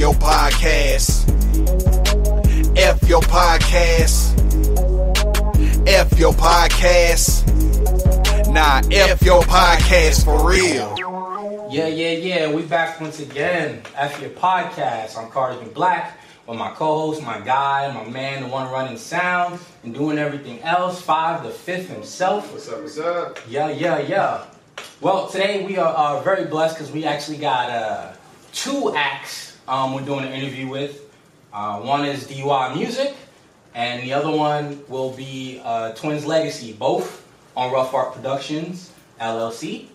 your podcast. F your podcast. F your podcast. Nah, F your podcast for real. Yeah. We back once again. F your podcast. I'm Carter Black with my co-host, my guy, my man, the one running sound and doing everything else. 5 the 5th himself. What's up? Yeah. Well, today we are very blessed because we actually got 2 acts we're doing an interview with. One is DUI Music, and the other one will be Twins Legacy, both on Rough Art Productions, LLC.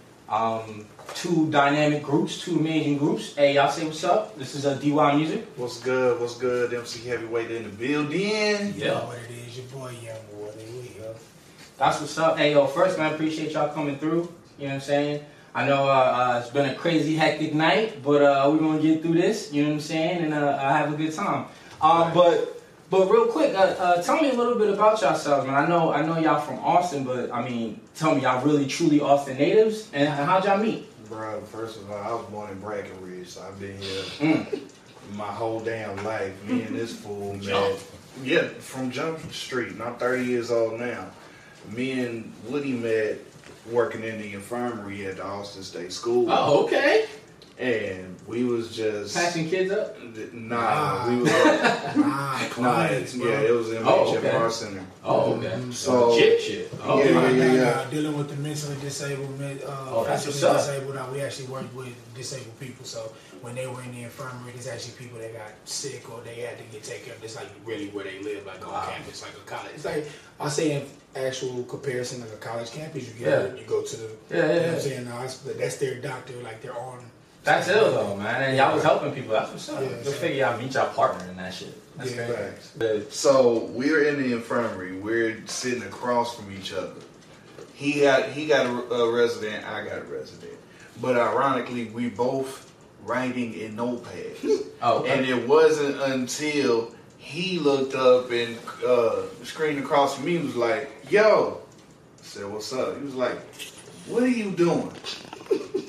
2 dynamic groups, 2 amazing groups. Hey, y'all say what's up? This is DUI Music. What's good? MC Heavyweight in the building. Yeah. You know what it is, your boy Young Boy. There we go. That's what's up. Hey, first, man, appreciate y'all coming through. You know what I'm saying? I know it's been a crazy, hectic night, but we're going to get through this, you know what I'm saying, and have a good time. But real quick, tell me a little bit about yourselves, man. I know y'all from Austin, but, I mean, tell me, y'all really, truly Austin natives, and how'd y'all meet? Bro, first of all, I was born in Brackenridge, so I've been here my whole damn life. Me and this fool, man. Yeah, from Jump Street, and I'm 30 years old now. Me and Woody met working in the infirmary at the Austin State School. Oh, okay. And we was just Patching kids up? Nah, we was Clients, bro. yeah, it was in HMR Center. Oh, okay. So Legit shit. Oh, yeah. Dealing with the mentally disabled, that's physically what's up. disabled. We actually worked with disabled people. So when they were in the infirmary, there's actually people that got sick or they had to get taken care of. It's like really where they live, like on campus, like a college. It's like I say in actual comparison, like a college campus. You get you go to the you know what I'm saying, the hospital. That's their doctor, like they're on. That's ill though, man. And y'all was helping people. That's what's up. Yeah, Go figure y'all meet y'all partner in that shit. That's Yeah, crazy. So we're in the infirmary. We're sitting across from each other. He got a resident. I got a resident. But ironically, we both writing in notepads. Oh, okay. And it wasn't until he looked up and screened across from me was like, "Yo," I said, "What's up?" He was like, "What are you doing?"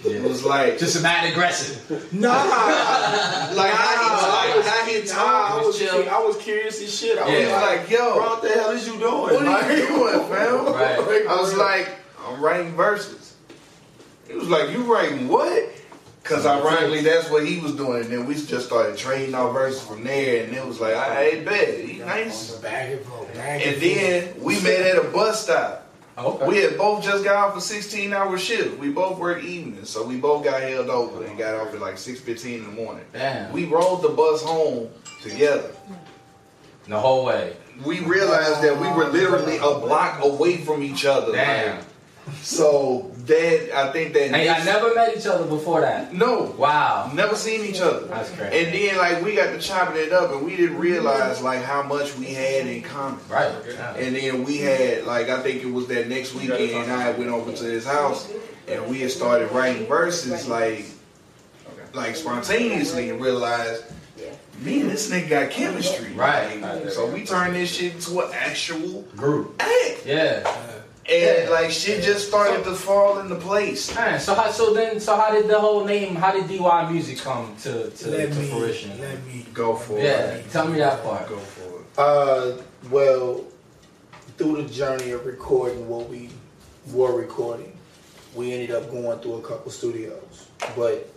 It was like just mad aggressive. Nah, how he talked. I was curious as shit. He was like, "Yo, bro, what the hell is you doing? what are you doing, fam?" Right. I was like, "I'm writing verses." He was like, "You writing what?" Because ironically, that's what he was doing. And then we just started trading our verses from there. And it was like, I bet. He nice. Back and forth. And then we met at a bus stop. Okay. We had both just got off a 16-hour shift. We both worked evenings. So we both got held over and got off at like 6:15 in the morning. Damn. We rode the bus home together. The whole way. We realized that we were literally a block away from each other. Damn. Like, so that I think that Hey, I never met each other before that. No. Wow. Never seen each other. That's crazy. And then like we got to chopping it up and we didn't realize like how much we had in common. Right. And then we had like I think it was that next weekend I went over to his house and we had started writing verses like spontaneously and realized me and this nigga got chemistry. Right. Like, so we turned this shit into an actual Group. act. Yeah. And like shit just started to fall into place. Man, so how did the whole name, how did DUI Music come to fruition? Let me Go for Yeah, it. tell me that part. Go for it. Well, through the journey of recording what we were recording, we ended up going through a couple studios. But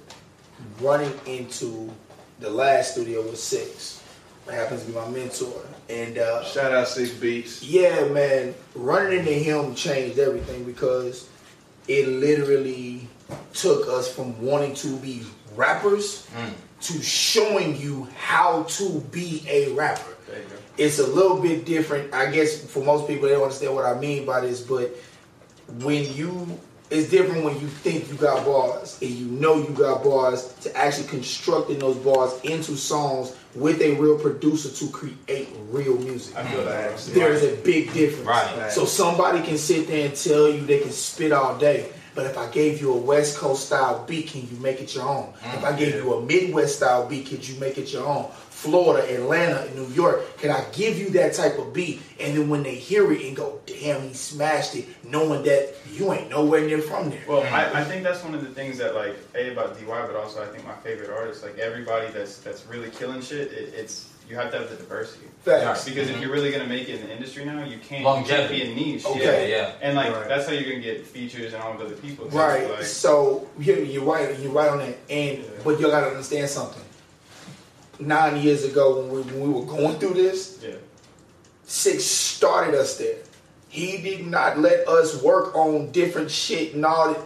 running into the last studio was Six. That happens to be my mentor. And Shout out 6 Beats. yeah, man, running into him changed everything because it literally took us from wanting to be rappers to showing you how to be a rapper. It's a little bit different. I guess for most people, they don't understand what I mean by this, but it's different when you think you got bars and you know you got bars to actually constructing those bars into songs with a real producer to create real music. I feel There's a big difference. Right. So somebody can sit there and tell you they can spit all day, But if I gave you a West Coast style beat, can you make it your own? If I gave you a Midwest style beat, could you make it your own? Florida, Atlanta, New York, can I give you that type of beat? And then when they hear it and go, damn, he smashed it, knowing that you ain't nowhere near from there. Well, I think that's one of the things that, like, about DY, but also I think my favorite artists, like everybody that's really killing shit, it's you have to have the diversity. Facts. Because if you're really gonna make it in the industry now, you can't be a niche. Okay. Yeah. And like that's how you're gonna get features and all of other people. Right. Like, so you're right. You're right on that. And but you gotta understand something. 9 years ago when we were going through this, 6 started us there. He did not let us work on different shit and all that.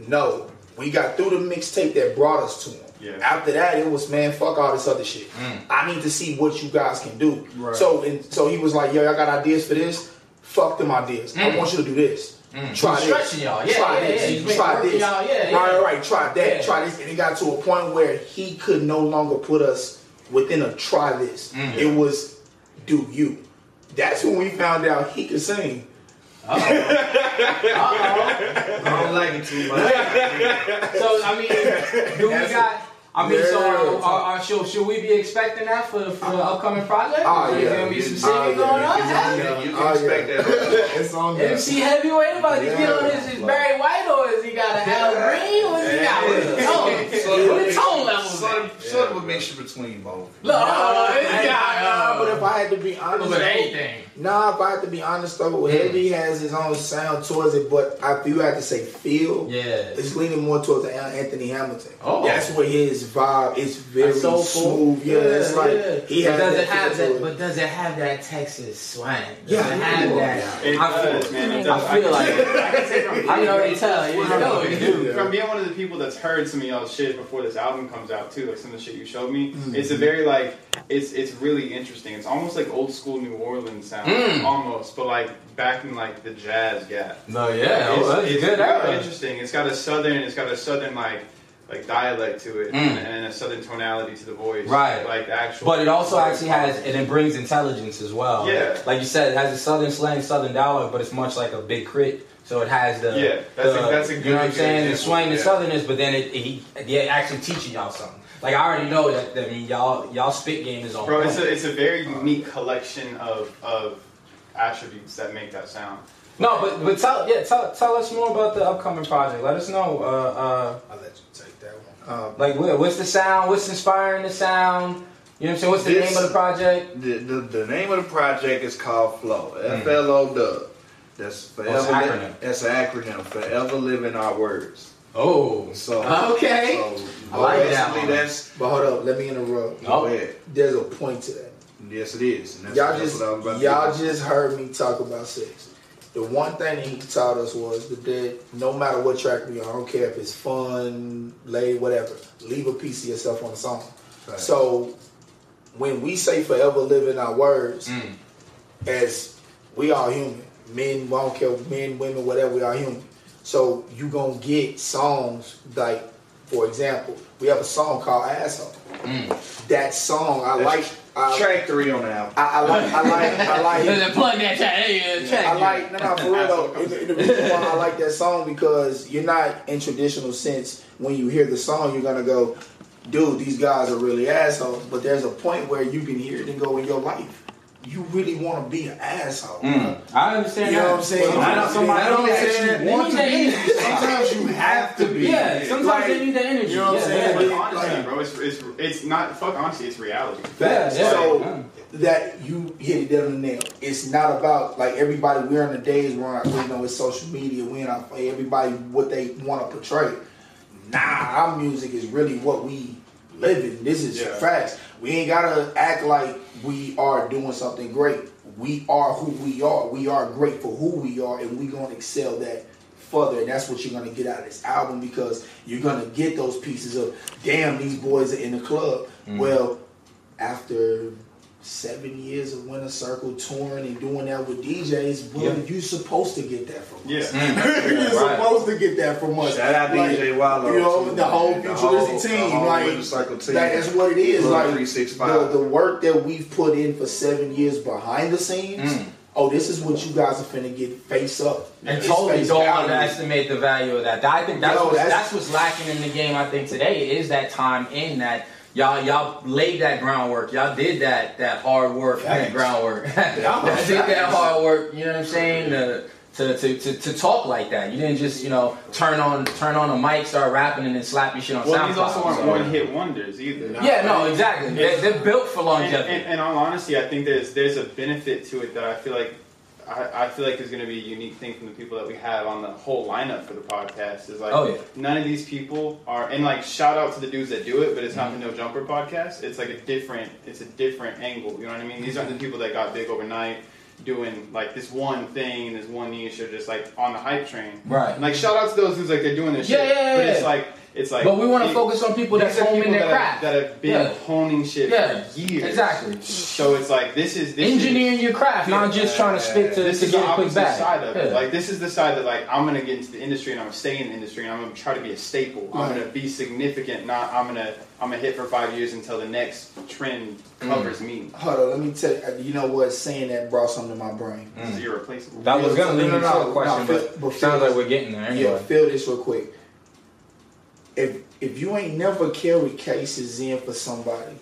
No. We got through the mixtape that brought us to him. Yeah. After that, it was, man, fuck all this other shit. I need to see what you guys can do. Right. So he was like, yo, y'all got ideas for this? Fuck them ideas. I want you to do this. Try this. Y'all. Try this. Try this. Right. Try that. Try this. And it got to a point where he could no longer put us within a try this. It was do you. That's when we found out he could sing. I don't like it too much. So I mean, do we got? I mean, so should we be expecting that for the upcoming project? Oh yeah, there's gonna be some singing going on. You can expect that. It's on there. MC Heavyweight about to get on this. Is Barry White or is he got an Al Green? What's he got? What the tone level? Sort of a mixture between both. But if I had to be honest, if I had to be honest though, Heavy has his own sound towards it. But if you had to say feel, it's leaning more towards Anthony Hamilton. That's where his vibe is very smooth. Yeah, it's like he has but does it have that Texas swang? Yeah, does it have that? I feel like I can already tell. From being one of the people that's heard some of y'all's shit before this album comes out too, like some of the shit you showed me, it's a very like it's really interesting. It's almost like old school New Orleans sound, almost, but like back in like the jazz gap. No, it's good. Really interesting. It's got a southern like dialect to it and a southern tonality to the voice. Right. Like the actual. But it also actually has, and it brings intelligence as well. Yeah. Like you said, it has a southern slang, southern dialect, but it's much like a big crit. So it has the. That's a good. You know what I'm saying? The swing, the southerners, but then he actually teaching y'all something. Like I already know that. I mean, y'all spit game is on. Bro, it's a very unique collection of attributes that make that sound. No, but tell us more about the upcoming project. Let us know. I'll let you take that one. Like what's the sound? What's inspiring the sound? You know what I'm saying? What's the name of the project? The name of the project is called Flow. FLO. That's forever. That's an acronym. Forever living our words. Oh, so okay. I like that. But hold up, let me interrupt. Go ahead. There's a point to that. Yes, it is. And y'all just heard me talk about sex. The one thing that he taught us was that no matter what track we on, I don't care if it's fun, late, whatever, leave a piece of yourself on the song. Right. So when we say forever living our words, as we are human, men, I don't care, men, women, whatever, we are human. So you gonna get songs like, for example, we have a song called Asshole. That song track 3 on the album. I like. Plug that track. I like. No, for real though. The reason why I like that song because you're not in traditional sense. When you hear the song, you're gonna go, "Dude, these guys are really assholes." But there's a point where you can hear it and go in your life. You really want to be an asshole. I understand. You know what I'm saying? Sometimes you have to be. Yeah, sometimes they need the energy. You know what I'm saying? Honestly, bro, it's not fuck honesty, it's reality. So that you hit it down the nail. It's not about like everybody. We're in the days where it's social media. We in everybody what they want to portray. Nah, our music is really what we live in. This is facts. We ain't gotta act like we are doing something great. We are who we are. We are great for who we are, and we're gonna excel that further. And that's what you're gonna get out of this album because you're gonna get those pieces of, damn, these boys are in the club. Well, after 7 years of Winter Circle touring and doing that with DJs, you're supposed to get that from us. You're supposed to get that from us. Shout out DJ Wallow. You know, the whole futuristic team. That's what it is. Like 365. The work that we've put in for 7 years behind the scenes, oh, this is what you guys are finna get face up. And It's totally face don't value. underestimate the value of that. I think that's what's lacking in the game. I think today is that time in that y'all laid that groundwork. Y'all did that hard work, that groundwork. Y'all did that hard work. You know what I'm saying? To talk like that. You didn't just turn on a mic, start rapping, and then slap your shit on SoundCloud. Well, these also aren't one-hit wonders either. Yeah, no, exactly. They're built for longevity. And all honesty, I think there's a benefit to it that I feel like is going to be a unique thing from the people that we have on the whole lineup for the podcast. Is like none of these people are, and like shout out to the dudes that do it, but it's not the No Jumper podcast. It's like a different angle. You know what I mean? These aren't the people that got big overnight, doing like this one thing, this one niche, or just like on the hype train. Right. And like shout out to those dudes like they're doing this shit. But it's like. But we want to focus on people that's honing their craft. That have been honing shit for years. Exactly. So it's like this engineering your craft, not just trying to spit to this is get the a quick opposite bag. side of it. Like this is the side that like I'm gonna get into the industry and I'm gonna stay in the industry and I'm gonna try to be a staple. I'm gonna be significant. Not I'm gonna hit for 5 years until the next trend covers me. Hold on, let me tell you. You know what? Saying that brought something to my brain. This is irreplaceable. That was gonna lead me to a question, but sounds like we're getting there anyway. Yeah, feel this real quick. If you ain't never carried cases in for somebody,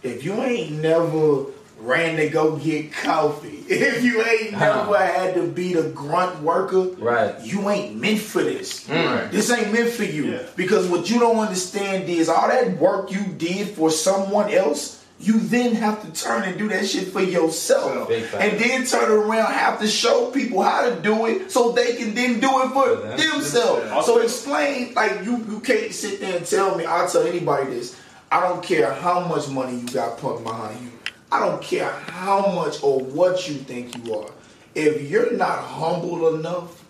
if you ain't never ran to go get coffee, if you ain't never had to be the grunt worker, you ain't meant for this. This ain't meant for you. Because what you don't understand is all that work you did for someone else, you then have to turn and do that shit for yourself. And then turn around, have to show people how to do it so they can then do it for themselves. So explain, like you can't sit there and tell me, I'll tell anybody this, I don't care how much money you got put behind you. I don't care how much or what you think you are. If you're not humble enough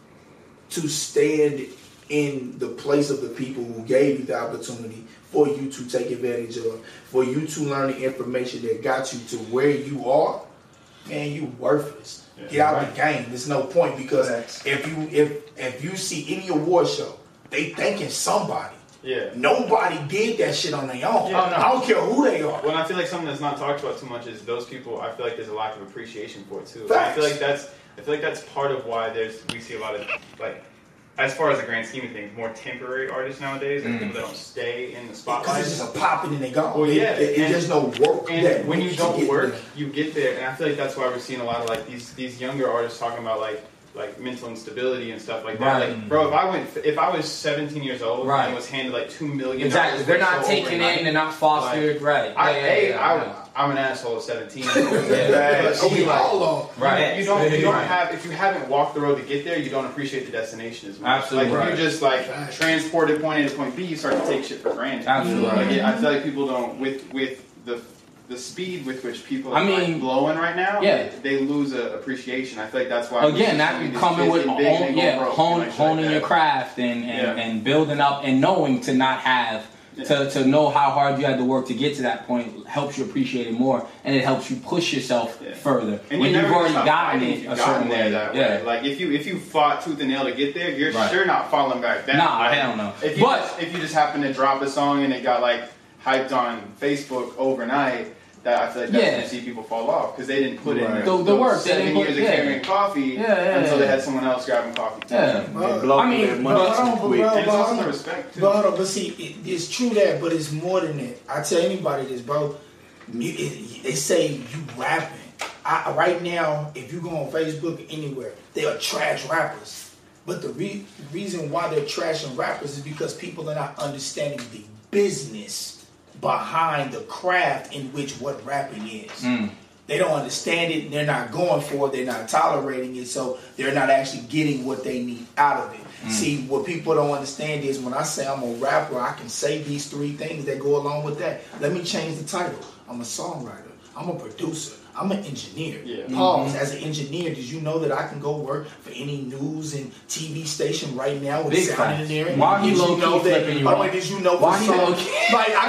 to stand in the place of the people who gave you the opportunity for you to take advantage of, for you to learn the information that got you to where you are, man, you worthless. Get out of the game. There's no point because if you see any award show, they thanking somebody. Nobody did that shit on their own. I don't care who they are. Well, I feel like something that's not talked about too much is those people. I feel like there's a lack of appreciation for it too. I feel like that's part of why we see a lot of like. As far as the grand scheme of things, more temporary artists nowadays, and people that don't stay in the spotlight. Because it's just a popping and they gone. Well, there's no work. And when you don't work, you get there. And I feel like that's why we're seeing a lot of like these younger artists talking about like mental instability and stuff like that. Like, bro, if I was 17 years old and was handed like $2 million, they're not taken in, they're not fostered, I'm an asshole at 17. Hold on. You don't have, if you haven't walked the road to get there, you don't appreciate the destination as much. Absolutely. Like if you just like transported point A to point B, you start to take shit for granted. Absolutely. Like, I feel like people don't with the speed with which people are blowing right now, they lose appreciation. I feel like that's why that you coming with honing your craft and building up and knowing to not have to know how hard you had to work to get to that point helps you appreciate it more, and it helps you push yourself further and when you've already gotten it a certain way. Like if you fought tooth and nail to get there, you're sure not falling back down. Hell no. If you just happen to drop a song and it got like hyped on Facebook overnight, that I feel like that's when you see people fall off because they didn't put in the work. 7 years of carrying coffee until they had someone else grabbing coffee. But see, it's true that, but it's more than that. I tell anybody this, bro. They say you rapping. Right now, if you go on Facebook or anywhere, they are trash rappers. But the reason why they're trashing rappers is because people are not understanding the business behind the craft in which what rapping is. They don't understand it, and they're not going for it, they're not tolerating it, so they're not actually getting what they need out of it. See, what people don't understand is when I say I'm a rapper, I can say these 3 things that go along with that. Let me change the title. I'm a songwriter, I'm a producer, I'm an engineer. Pause. As an engineer, did you know that I can go work for any news and TV station right now with sound engineering? Why he low key flipping you off? Did you know for songs? Like, bro.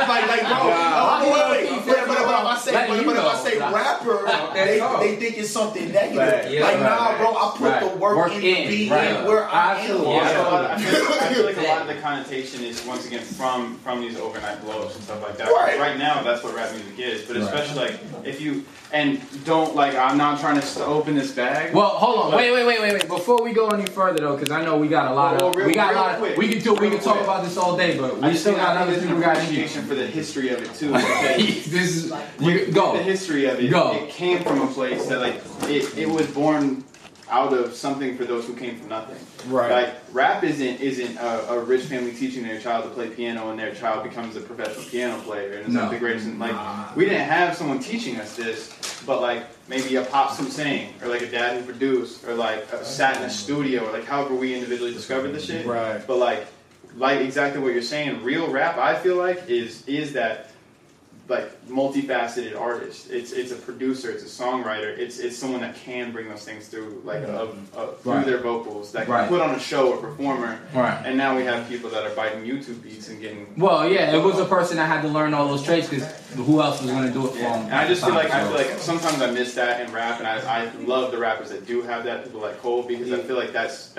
But if I say rapper, they think it's something negative. Right. Like, nah, bro, I put the work in to be in where I am. I feel like a lot of the connotation is, once again, from these overnight blows and stuff like that. Right now, that's what rap music is. But especially, like, if you, and don't, like, I'm not trying to open this bag. Well, hold on. Wait. Before we go any further, though, because I know we got a lot of, we can talk about this all day, but we still got other people got appreciation for the history of it, too. This is, go. The history of it, it came from a place that, like, it was born out of something for those who came from nothing. Right. Like, rap isn't a rich family teaching their child to play piano and their child becomes a professional piano player and it's like the greatest. Like, we didn't have someone teaching us this, but like maybe a pops who sang, or like a dad who produced, or like sat in a studio, or like however we individually discovered the shit. Right. But like exactly what you're saying, real rap, I feel like is that, like, multifaceted artist. It's a producer, it's a songwriter, it's someone that can bring those things through, like through their vocals, that can put on a show, a performer. Right. And now we have people that are biting YouTube beats and getting. Well, yeah, it was a person that had to learn all those traits because who else was going to do it for him? And I just feel like sometimes I miss that in rap, and I love the rappers that do have that, people like Cole, because I feel like that's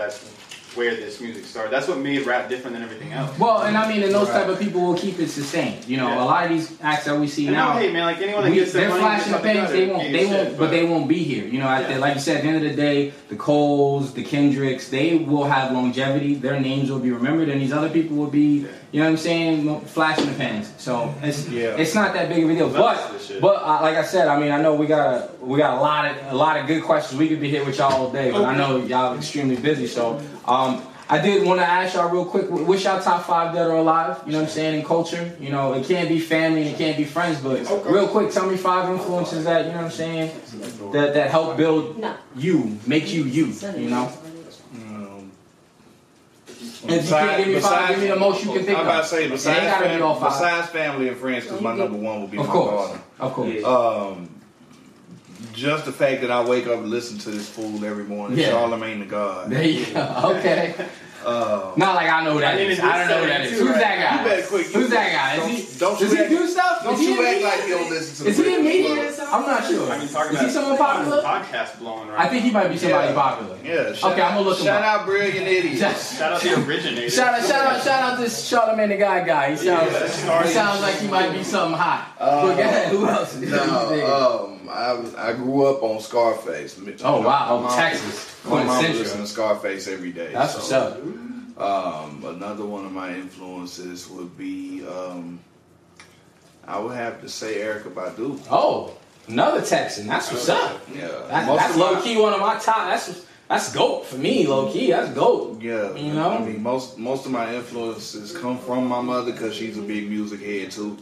where this music started. That's what made rap different than everything else. Well, and I mean, and those type of people will keep it sustained. You know, a lot of these acts that we see now, hey man, like anyone that gets their money, they're flashing the pans. But they won't be here. You know, like you said, at the end of the day, the Coles, the Kendricks, they will have longevity. Their names will be remembered, and these other people will be, you know what I'm saying, flashing the pans. So it's not that big of a deal. But like I said, I mean, I know we got a lot of good questions. We could be here with y'all all day, but I know y'all extremely busy. So I did want to ask y'all real quick, what's y'all top 5 dead or alive? You know what I'm saying, in culture? You know, it can't be family and it can't be friends, but real quick, tell me 5 influences that, you know what I'm saying, that help build you, make you, you know? And if you can't give me 5, give me the most you can think of. I'm about to say, besides family and friends, because my number 1 would be my daughter. Of course. Just the fact that I wake up and listen to this fool every morning, Charlamagne the God. There you go. Okay. Not like I know who that is. I don't know who that is. Who's that guy? You better quit. Who's that guy? Does he do stuff? Don't you act like you don't listen to Is he in media? I'm not sure. I mean, is he someone popular? Podcast blowing right I think he might be somebody popular. Yeah. Okay, I'm gonna look him up. Shout out Brilliant Idiot. Shout out the originator. Shout out this Charlamagne the God guy. He sounds like he might be something hot. But go ahead, who else? I grew up on Scarface. Oh wow, Texas. My mom listens to Scarface every day. That's what's up. Another one of my influences would be, I would have to say Erykah Badu. Oh, another Texan. That's what's up. Yeah, that's low key one of my top. That's GOAT for me. Low key, that's GOAT. Yeah, you know. I mean, most of my influences come from my mother because she's a big music head too.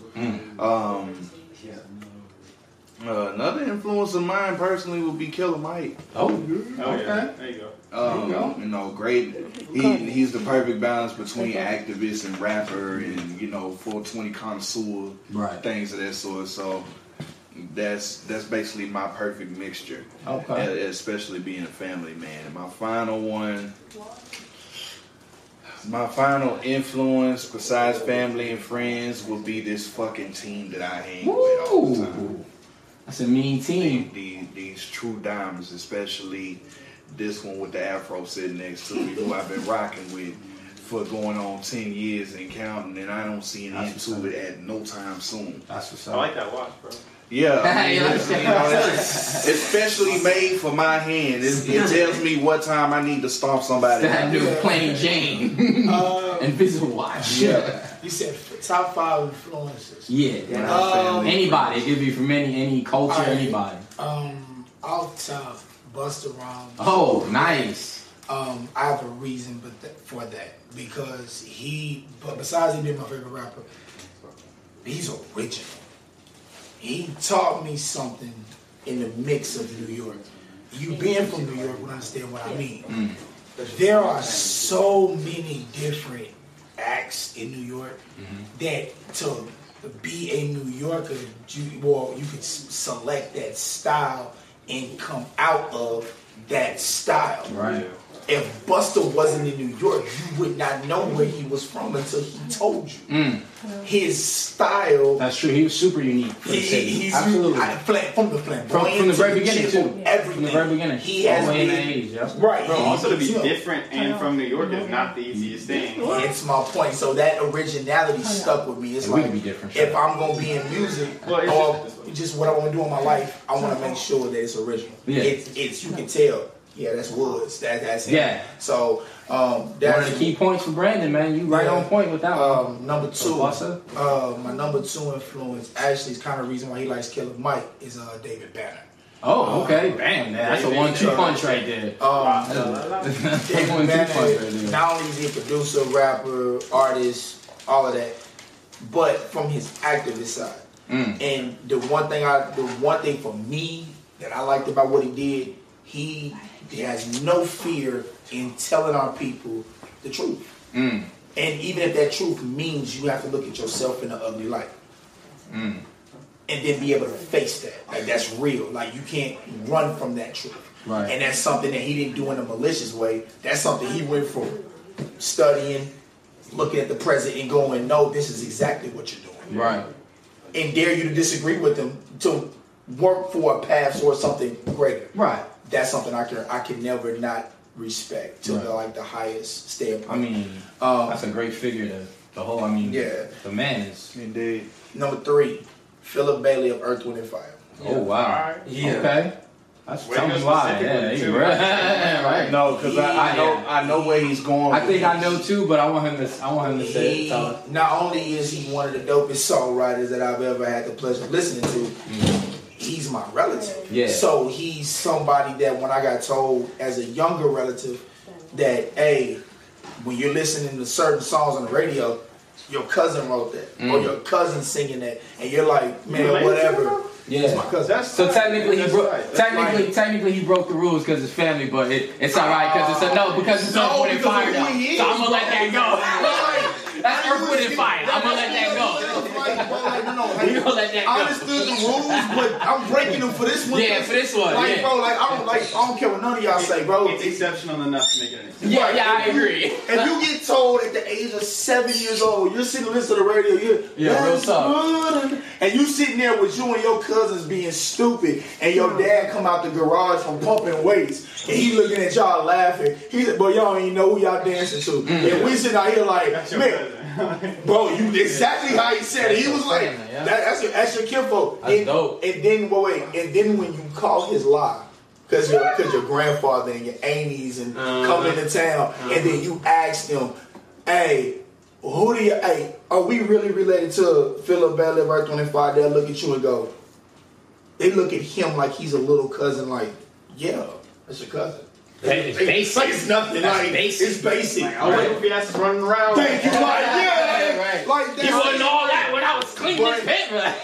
Another influence of mine personally would be Killer Mike. Oh, okay. There you go. You know, great. He's the perfect balance between activist and rapper, and 420 connoisseur, things of that sort. So that's basically my perfect mixture. Okay. Especially being a family man. And my final influence besides family and friends would be this fucking team that I hang with all the time. That's a mean team. These true diamonds, especially this one with the afro sitting next to me, who I've been rocking with for going on 10 years and counting, and I don't see an end to it at no time soon. That's what's up. I like that watch, bro. Yeah, I mean, it's especially made for my hand. It tells me what time I need to stomp somebody. That new plain Jane invisible watch. Yeah. You said top 5 influences. Yeah. Anybody. It could be from any culture, anybody. Off top, Busta Rhymes. Oh, nice. I have a reason for that because besides he being my favorite rapper, he's original. He taught me something in the mix of New York. You being from New York would understand what I mean. There are so many different acts in New York that to be a New Yorker, you could select that style and come out of that style. Right. If Buster wasn't in New York, you would not know where he was from until he told you. His style. That's true. He was super unique. For the city. He's absolutely from the flamboyant, from the very beginning too. Everything. From the very beginning. He has all the way in the been 80s. Yeah. right. Bro, also to be different and from New York is not the easiest thing. It's my point. So that originality stuck with me. It's We like can be different. if I'm gonna be in music or just what I want to do in my life, I want to make sure that it's original. Yeah. It's you can tell. Yeah, that's Woods. That's it. Yeah. So one that's of the key points for Brandon, man. You right on point with that one. Number two, Buster? my number two influence actually is kind of the reason why he likes Killer Mike is David Banner. Oh, okay. Bam. That's a 1-2 punch right there. David 1-2 punch right Banner, there. not only is he a producer, rapper, artist, all of that, but from his activist side. And the one thing for me that I liked about what he did, he has no fear in telling our people the truth. And even if that truth means you have to look at yourself in an ugly light. And then be able to face that. Like, that's real. Like, you can't run from that truth. Right. And that's something that he didn't do in a malicious way. That's something he went for studying, looking at the present and going, no, this is exactly what you're doing. Right. And dare you to disagree with him to work for a path towards something greater. Right. That's something I can never not respect to the highest standpoint. I mean, that's a great figure to hold. I mean, the man is. Indeed. Number 3, Philip Bailey of Earth, Wind and Fire. Oh wow. Yeah. Okay. That's Way tell me more why. specific Yeah, with he it, too. right. No, because I know where he's going. I think I know too, but I want him to say He, it. Tell us. not only is he one of the dopest songwriters that I've ever had the pleasure of listening to, he's my relative. Yeah. So he's somebody that when I got told as a younger relative that, hey, when you're listening to certain songs on the radio, your cousin wrote that, or your cousin singing that, and you're like, man, whatever. Yeah. My cousin. So technically, that's he broke. right. Technically, he broke the rules because it's family, but it's all right because it's No, Earth, Wind, and because Fire of now. who he So is, I'm gonna let that go. That's Earth, Wind, and Fire. I'm gonna let that go. We gonna let that go. I understood the rules, but I'm breaking them for this one. Yeah, for this one. Like, Yeah. bro, I don't care what none of y'all say, bro. It's exceptional enough to make it an exception. Yeah, I agree. If you get told at the age of 7 years old, you're sitting listening to the radio, real talk. and you sitting there with you and your cousins being stupid, and your dad come out the garage from pumping weights, and he looking at y'all laughing. He said, "But y'all ain't know who y'all dancing to." And we sitting out here like, That's your man, cousin. bro, you exactly how he said it. He was like, family, yeah. that's your kinfolk. That's dope. And then and then when you call his lie, because your grandfather and your aunties and come into town, and then you ask them, hey, are we really related to Philip Bailey of Earth, Wind and Fire? They'll look at you and go, they look at him like he's a little cousin, like, yeah, that's your cousin. It's basic. It's nothing. That's Like, basic. it's basic. I was waiting for your ass running around. Thank you. Like, Right. like that. You wasn't all that when I was cleaning this paper.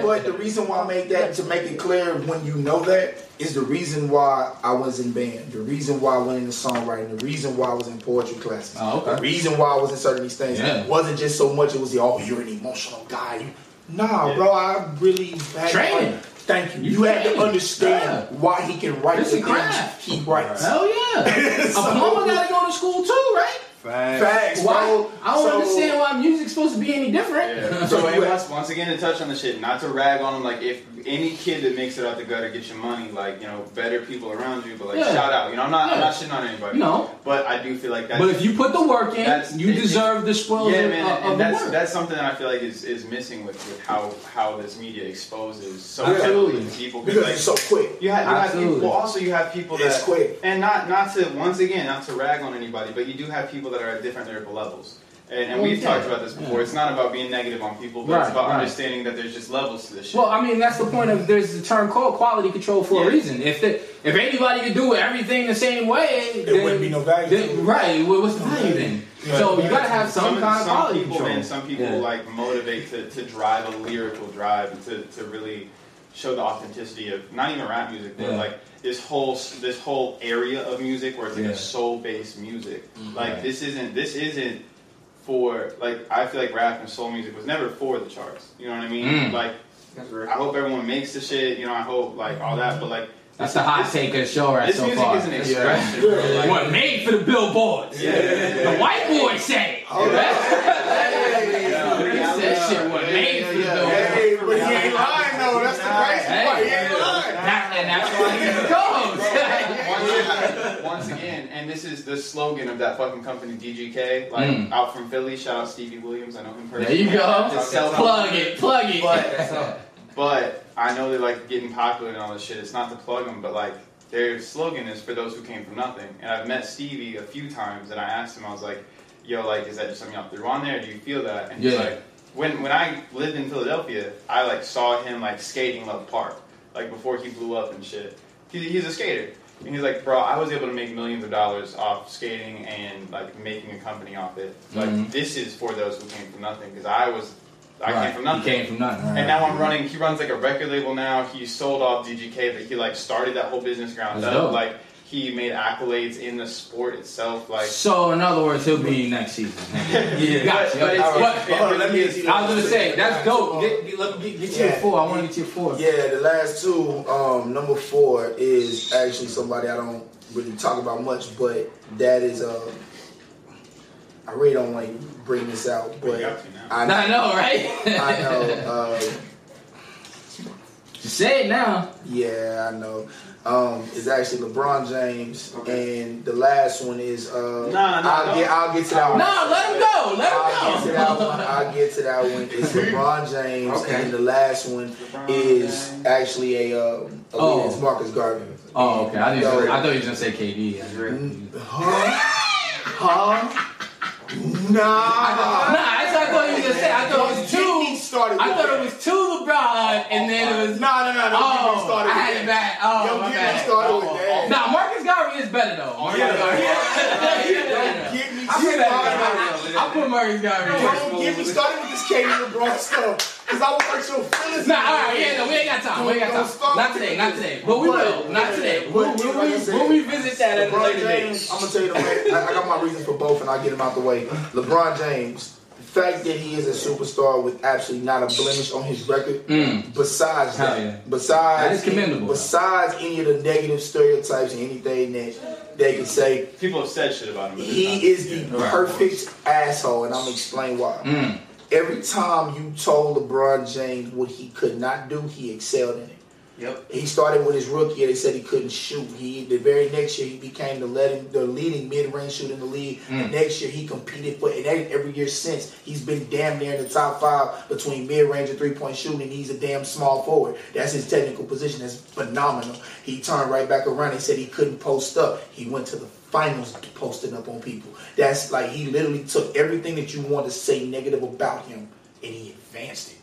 But the reason why I make that, to make it clear when you know that, is the reason why I was in band, the reason why I went into songwriting, the reason why I was in poetry classes, Oh, okay. the reason why I was in certain these things. Yeah. It wasn't just so much it was you're an emotional guy. Nah, bro, I really had Training. Thank you. You had to understand why he can write It's the a craft. things he writes. Hell yeah. A plumber gotta go to school too, right? Facts, Why? bro. I don't So- understand why music's supposed to be any different. Yeah. So once again to touch on the shit, not to rag on them. Like if any kid that makes it out the gutter gets your money, like better people around you. But like shout out, I'm not shitting on anybody. No. But I do feel like that. But if you put the work in, you deserve the spoils Yeah, of, man, of and the that's work. that's something that I feel like is missing with how this media exposes so Absolutely. heavily to people. Because Like, it's so quick. you have Absolutely. people. Well, also you have people that It's quick. and not to once again not to rag on anybody, but you do have people that are at different lyrical levels. And we've talked about this before. Yeah. It's not about being negative on people, but it's about Right. understanding that there's just levels to this shit. Well, I mean, that's the point of there's a term called quality control for a reason. If anybody could do everything the same way, There wouldn't be no value. Right? What's the value then? So you gotta have some kind of quality people, control. man, some people like motivate to drive a lyrical drive and to really show the authenticity of not even rap music, but like this whole area of music where it's like a soul-based music. Like this isn't for like I feel like rap and soul music was never for the charts. You know what I mean? Like I hope everyone makes the shit. I hope like all that, but like That's the hot take of the show right so far. This music is an expression. Bro. Like, what made for the billboards? The white boy said. That shit was made for the billboards. Hey, but he ain't lying though. That's the crazy part. He ain't lying. And that's why he's the co-host. Once again, and this is the slogan of that fucking company, DGK, like out from Philly. Shout out Stevie Williams. I know him personally. There you go. Plug it. But I know they're like getting popular and all this shit. It's not to plug them, but like their slogan is for those who came from nothing. And I've met Stevie a few times, and I asked him, I was like, "Yo, like, is that just something y'all threw on there? Do you feel that?" And he's like, "When I lived in Philadelphia, I like saw him like skating Love Park, like before he blew up and shit. He's a skater." And he's like, "Bro, I was able to make millions of dollars off skating and like making a company off it. Like this is for those who came from nothing, because I came from nothing. He came from nothing. Right. And now he runs like a record label now. He sold off DGK, but he like started that whole business ground up. Dope. Like he made accolades in the sport itself. Like so, in other words, he'll be next season. Yeah, gotcha. But let me. I was gonna say that's dope. Get you a 4. I want to get you a 4. Yeah, the last two. Number 4 is actually somebody I don't really talk about much, but that is I really don't want to bring this out, but I know, right? I know. Just say it now. Yeah, I know. It's actually LeBron James, and the last one is I'll get to that one. No, let him go. I'll get to that one. It's LeBron James, and the last one is actually it's Marcus Garvey. Oh, okay. I thought you were gonna say KD. Nah, that's what I thought you were gonna say. I thought it was 2. I thought it was 2 LeBron, and then it was no. I had it back. Don't get me started with that. Nah, Marcus Garvey is better though. Don't get me started. I put Marcus Garvey. Don't get me started with this KD LeBron stuff, because I will hurt your feelings. Nah, alright, we ain't got time. Not today. But we will. Not today. We'll revisit that at a later date. I'm gonna tell you I got my reasons for both, and I'll get them out the way. LeBron James. The fact that he is a superstar with absolutely not a blemish on his record, besides that is commendable. Besides any of the negative stereotypes and anything that they can say, people have said shit about him. He is the perfect asshole, and I'm gonna explain why. Every time you told LeBron James what he could not do, he excelled in it. Yep. He started with his rookie year. They said he couldn't shoot. The very next year he became the leading mid-range shooter in the league. The next year he competed for, and every year since he's been damn near in the top 5 between mid-range and 3-point shooting. And he's a damn small forward. That's his technical position. That's phenomenal. He turned right back around. They said he couldn't post up. He went to the finals posting up on people. That's like he literally took everything that you want to say negative about him and he advanced it.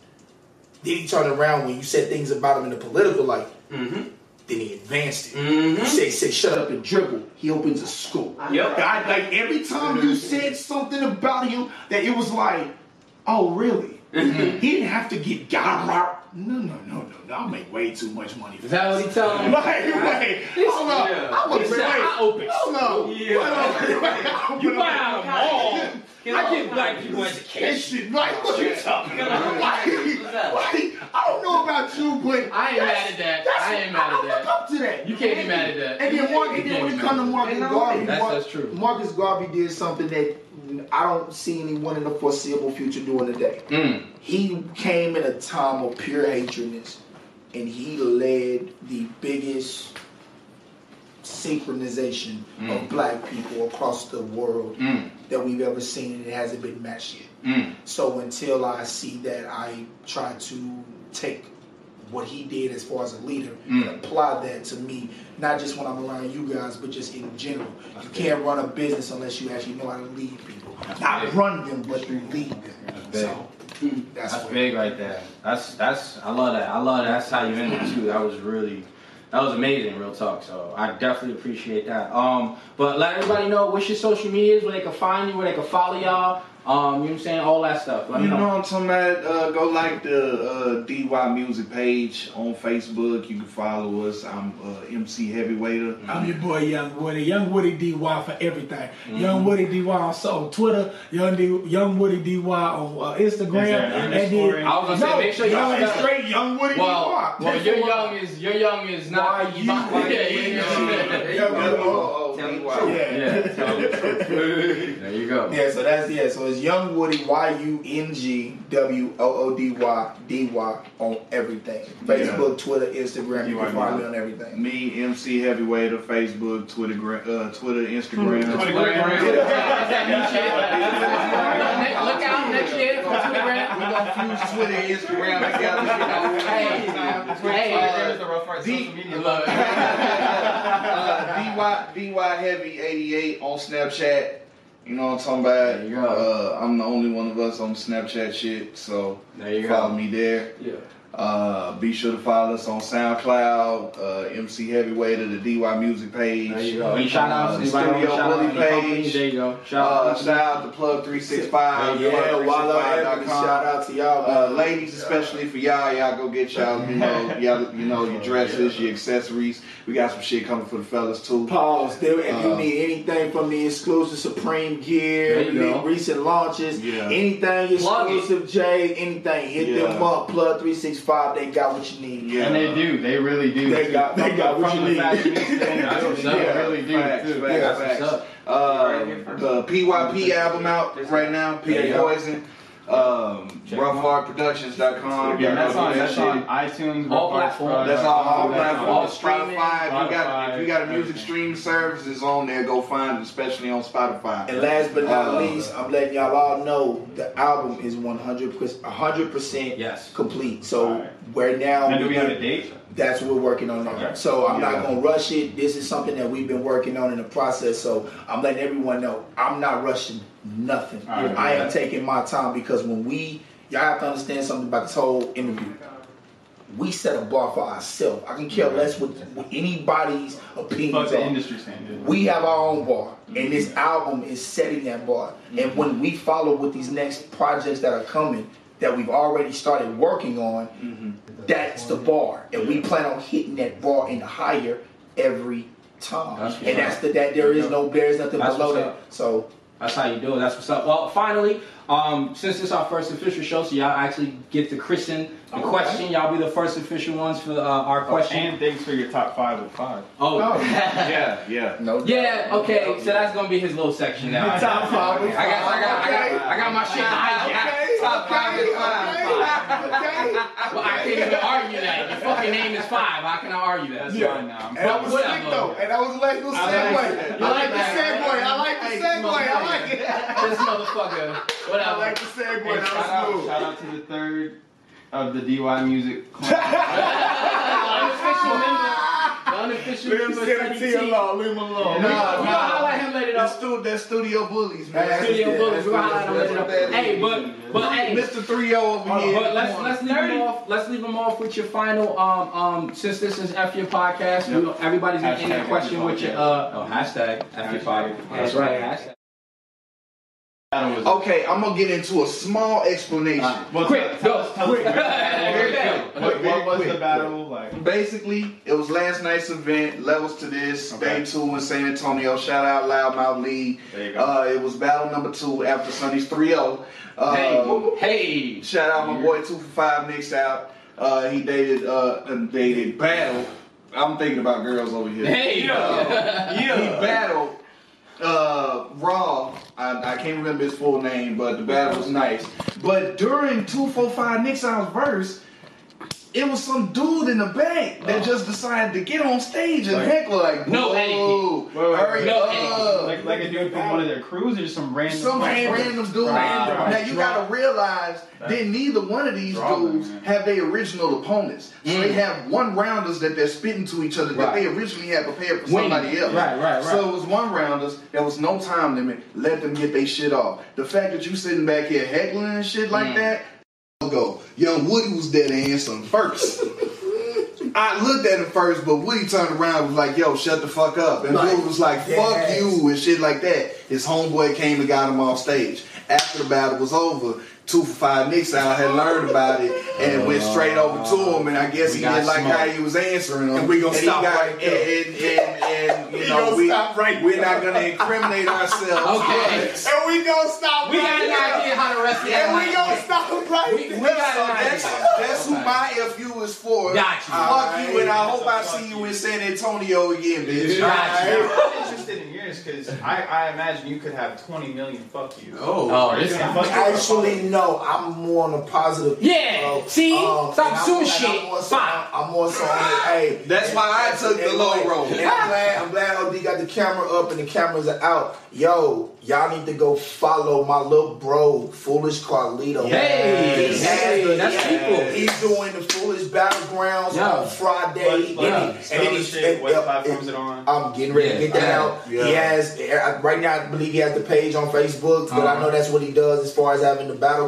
Then he turned around when you said things about him in the political light. Then he advanced it. You say shut up and dribble. He opens a school. Like every time you said something about him that it was like, oh really? He didn't have to get got out. No. I make way too much money. Is that what he told him? Wait. I open school. You buy out a mall. I give black people education. Like, what you talking about? I don't know about you, but I ain't mad at that. I ain't mad at that. Up to that. You can't be mad at that. And then when it comes to Marcus Garvey, that's true. Marcus Garvey did something that I don't see anyone in the foreseeable future doing today. He came in a time of pure hatredness, and he led the biggest synchronization of black people across the world that we've ever seen, and it hasn't been matched yet. So until I see that, I try to take what he did as far as a leader and apply that to me, not just when I'm around you guys, but just in general. You can't run a business unless you actually know how to lead people. Not run them, but lead them. So that's big right there. That's I love that. That's how you ended it too. That was amazing, real talk. So I definitely appreciate that. But let everybody know what's your social medias, where they can find you, where they can follow y'all. You know what I'm saying? All that stuff. Let me You know know. what I'm talking about? Go like the DY Music page on Facebook. You can follow us. I'm MC Heavyweighter. I'm your boy Young Woody. Young Woody DY for everything. Young Woody DY on Twitter. Young Woody DY on Instagram. And then, I was gonna say, make sure y'all Young is straight Young Woody well, DY. your young is not. There you go. Yeah, so that's So it's Young Woody YUNGWOODY DY on everything. Facebook, Twitter, Instagram. You can find me on everything. Me, MC Heavyweighter, Facebook, Twitter, Instagram. Look out next year for Twitter. We're gonna fuse Twitter and Instagram together. DY Heavy 88 on Snapchat. You know what I'm talking about? There you go. I'm the only one of us on Snapchat shit, so There you follow go. me there. Yeah. Be sure to follow us on SoundCloud, MC Heavyweighter, the DY Music page. There you go. Any shout outs? The Studio Bully page. There you go. Shout Shout out to Plug 365. Wallow Evans, shout out to y'all. Ladies, especially for y'all go get y'all, your dresses, your accessories. We got some shit coming for the fellas too. Pause. If you need anything from the exclusive Supreme gear, There you go. recent launches, anything Plug it. exclusive J, anything, hit them up. Plug 365. They got what you need. Yeah. And they do. They really do. They got what you need. They really do. Facts, too. facts, That's what's facts. up. The PYP album out right now. There you P go. Poison. Roughheartproductions.com. That's on iTunes. All platforms. That's all platforms. All streaming. Spotify. If you got a music streaming service, it's on there. Go find it, especially on Spotify. And last but not least, I'm letting y'all all know the album is 100% Yes. complete. So Alright. we're now. And do we have a date? That's what we're working on now. Okay. So I'm not gonna rush it. This is something that we've been working on in the process. So I'm letting everyone know I'm not rushing nothing. Alright. I am taking my time because y'all have to understand something about this whole interview. We set a bar for ourselves. I can care less what anybody's opinions Fuck the are. industry standard. We have our own bar, and this album is setting that bar. And when we follow with these next projects that are coming, that we've already started working on, that's the bar, and we plan on hitting that bar and higher every time. That's And that's there's nothing That's below what's that. up. So That's how you do it. That's what's up. Well, finally, since it's our first official show, so y'all actually get to christen the question. Y'all be the first official ones for our question. And thanks for your top 5 with 5. Oh, Yeah. no. yeah. Okay, so that's gonna be his little section now. Top 5. I got my shit hijacked. Top 5 is 5. Well, I can't even argue that. Your fucking name is 5. How can I argue that? That's fine now. And that was slick though. And that was a nice little segue. I like the segue. I like the segue. I like it. This motherfucker. Whatever. I like the segue. Hey, That shout out was smooth. to the third of the DY Music. Unofficial member. The unofficial Leave him member. 17 alone. Leave him alone. We're gonna highlight him later though. That's Studio Bullies, man. Studio Bullies. We're gonna highlight him later though. Hey, but hey. Mr. 3-0 over here. But let's leave him off. Let's leave him off with your final. Since this is F Your Podcast, everybody's gonna end the question with your hashtag F Your Podcast. That's right. Hashtag. Okay, I'm gonna get into a small explanation. Quick, tell us quick. what was the battle like? Basically, it was last night's event. Levels to this. Okay. Day 2 in San Antonio. Shout out Loudmouth Lee. There you go. It was battle number 2 after Sunday's 3-0. Hey. Shout out my boy 2 for 5 Nicks out. He dated battle. I'm thinking about girls over here. Hey. He battled Raw. I can't remember his full name, but the battle was nice. But during 245 Nick's verse, it was some dude in the back that just decided to get on stage and heckle like, No etiquette. hurry up. Like a dude from one of their crews or just some random Dude. Right. Now you gotta realize that neither one of these dudes have their original opponents. So they have one rounders that they're spitting to each other that they originally had prepared for somebody else. Right. So it was one rounders. There was no time limit. Let them get their shit off. The fact that you sitting back here heckling and shit like that. Go. Young Woody was there to answer him first. I looked at him first, but Woody turned around and was like, yo, shut the fuck up. And Woody was like, fuck you and shit like that. His homeboy came and got him off stage. after the battle was over, 2 for 5 Nick Sound had learned about it and went straight over to him, and I guess he didn't like how he was answering him. And we gonna stop right there. And you know, we're not gonna incriminate ourselves. Okay. And we gonna stop We got an idea how to rest And we gonna stop right We got an idea. That's who my FU is for. Got you. Fuck you, and I hope I see you in San Antonio again, bitch. Got you. I'm interested in yours because I imagine you could have 20 million fuck you. Oh, this Yeah. guy. Actually, no. I'm more on the positive. Yeah. See? Stop and doing I'm shit. more so, Fine. I'm more so on it. Hey, That's why I took the low road. And I'm glad OD got the camera up and the cameras are out. Yo, y'all need to go follow my little bro, Foolish Carlito. Hey, that's people. He's doing the Foolish Battlegrounds on Friday. What platform is it on? I'm getting ready to get that out. Yeah. He has, right now, I believe he has the page on Facebook, but I know that's what he does as far as having the battleground.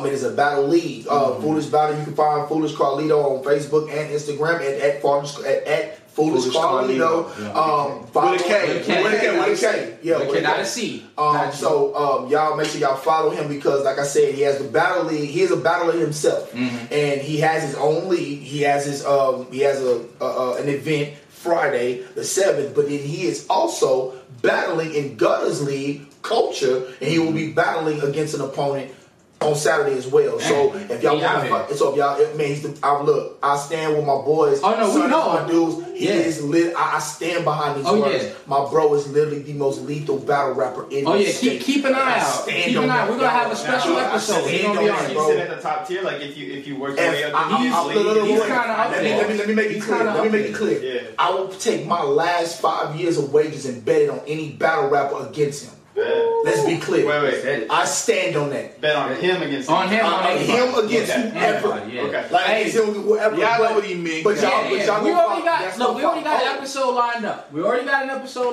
It is a battle league. Foolish Battle, you can find Foolish Carlito on Facebook and Instagram at Foolish Carlito. With a K. With a K. Yeah, with a K. Not a C. So y'all make sure y'all follow him because, like I said, he has the battle league. He is a battler himself, and he has his own league. He has his an event Friday the 7th, but then he is also battling in Gutters League Culture, and he will be battling against an opponent on Saturday as well. So if y'all want to, so if y'all, look, I stand with my boys. Oh no, we know my dudes. He is lit. I stand behind these words. Yeah. My bro is literally the most lethal battle rapper in the state. Keep an eye out. Keep an eye. We're gonna have a special episode. He's gonna be on it. You sit at the top tier, like if you work your way up. He's kind of up there. Let me make it clear. Let me make it clear. Yeah. I will take my last 5 years of wages and bet it on any battle rapper against him. Let's be clear. Wait. I stand on that. Bet on him against On him. Him against whoever. Okay. Like against him, whoever. Y'all know what he mean. But y'all, We already got an episode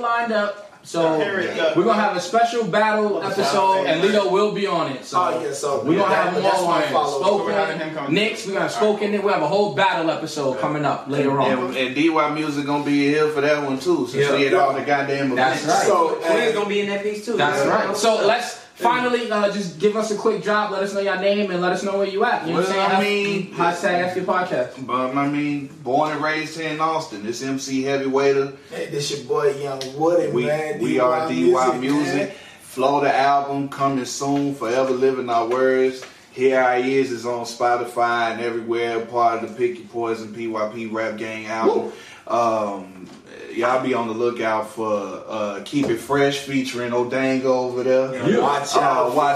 lined up. So we're gonna have a special battle episode, and Lito will be on it. So we're gonna have more on Spoken. We're gonna Spoken. We'll have a whole battle episode coming up later on. And DY Music gonna be here for that one too. Since he had all the goddamn events. That's right. So Quinn's gonna be in that piece too. That's right. So let's finally just give us a quick drop. Let us know your name and let us know where you at. You know what I'm saying? Hashtag F your podcast. But I mean, born and raised here in Austin. This MC Heavyweighter. Hey, this your boy Young Woody, man. We are DY Music. Florida album coming soon. Forever Living Our Words. Here I Is on Spotify and everywhere. Part of the Pick Your Poison PYP Rap Gang album. Y'all be on the lookout for Keep It Fresh featuring O'Dango over there. Yeah. Watch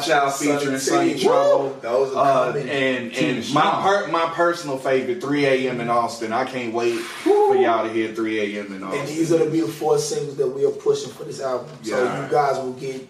out featuring Sonny Trouble. Those are coming. And my personal favorite, 3 a.m. in Austin. I can't wait for y'all to hear 3 a.m. in Austin. And these are going to be the 4 singles that we are pushing for this album. So you guys will get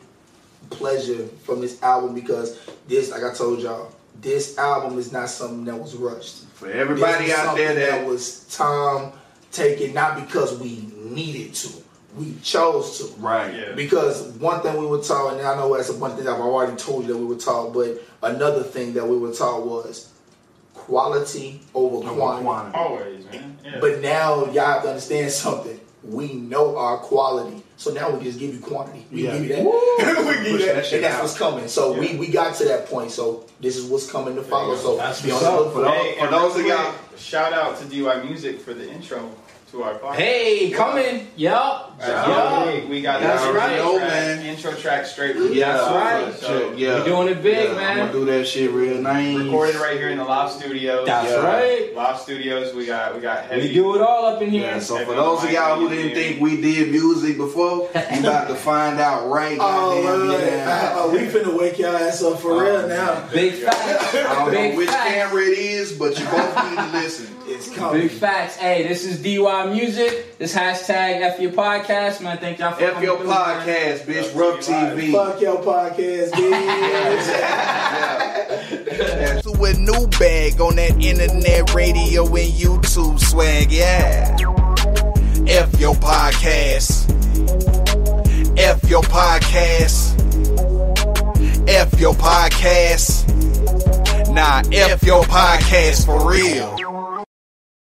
pleasure from this album because this, like I told y'all, this album is not something that was rushed. For everybody out there that was time taken, not because we needed to, we chose to. Right. Yeah. Because one thing we were taught, and I know that's one thing I've already told you that we were taught, but another thing that we were taught was quality over quantity. Always, man. Yeah. But now y'all have to understand something. We know our quality, so now we just give you quantity. We give you that. We give you that, and that's what's coming. So we got to that point. So this is what's coming to follow. So be on the look for those of y'all. Shout out to DY Music for the intro to our podcast. Hey, coming. Yup. We got That's intro track straight. Yeah, right. So We're doing it big, man. I'm gonna do that shit real nice. recorded right here in the Live Studios. That's right. Live Studios. We got heavy. We do it all up in here. Yeah, so for those of y'all who didn't think we did music before, you about to find out right now. We finna wake y'all ass up for real now. Big facts. I don't know which facts. camera it is, but you both need to listen. It's coming. Big facts. Hey, this is DY Music. This hashtag F your podcast, man. Thank y'all for F coming your through, podcast, bitch. Rough TV. Fuck your podcast, bitch. To a new bag on that internet radio and YouTube swag, yeah. F your podcast. F your podcast. F your podcast. Nah, F your podcast for real.